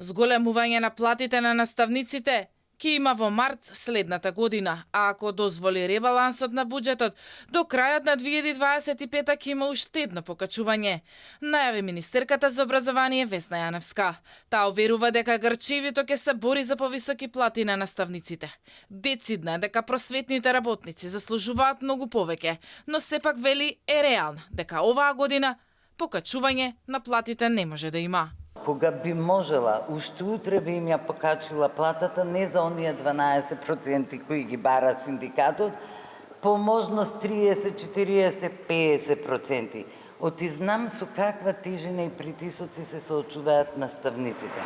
Зголемување на платите на наставниците ќе има во март следната година, а ако дозволи ребалансот на буџетот, до крајот на 2025 ќе има уште едно покачување, најави министерката за образование Весна Јаневска. Таа уверува дека Грчевито ќе се бори за повисоки плати на наставниците. Децидна е дека просветните работници заслужуваат многу повеќе, но сепак вели е реална дека оваа година покачување на платите не може да има. Кога би можела, уште утре би им ја покачила платата, не за оние 12% кои ги бара синдикатот, по можност 30, 40, 50%. Оти знам со каква тежина и притисоци се соочуваат наставниците.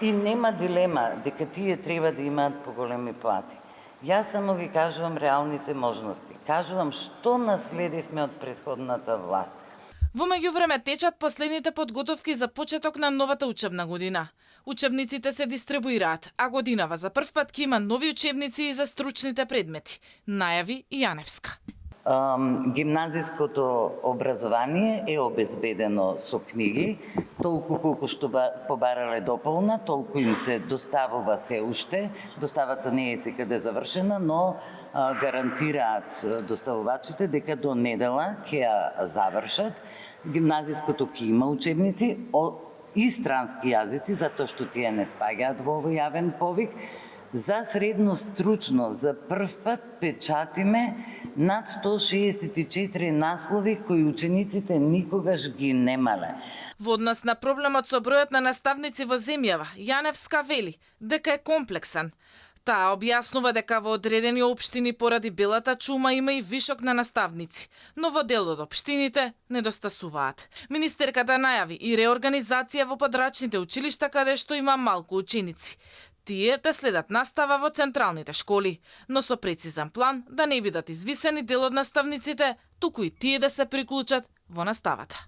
И нема дилема дека тие треба да имаат поголеми плати. Јас само ви кажувам реалните можности. Кажувам што наследивме од претходната власт. Во меѓувреме течат последните подготовки за почеток на новата учебна година. Учебниците се дистрибуираат, а годинава за прв пат ќе има нови учебници и за стручните предмети, најави Јаневска. Гимназиското образование е обезбедено со книги, толку колку што побарале дополна, толку им се доставува се уште. Доставата не е секаде завршена, но гарантираат доставувачите дека до недела ќе ја завршат. Гимназиското ќе има учебници и странски јазици, затоа што тие не спаѓаат во овој јавен повик. За средно стручно за прв пат печатиме над 164 наслови кои учениците никогаш ги немале. Во однос на проблемот со бројот на наставници во земјава, Јаневска вели дека е комплексен. Таа објаснува дека во одредени општини поради белата чума има и вишок на наставници, но во дел од општините недостасуваат. Министерката најави и реорганизација во подрачните училишта каде што има малку ученици. Тие да следат настава во централните школи, но со прецизен план да не бидат извисени дел од наставниците, туку и тие да се приклучат во наставата.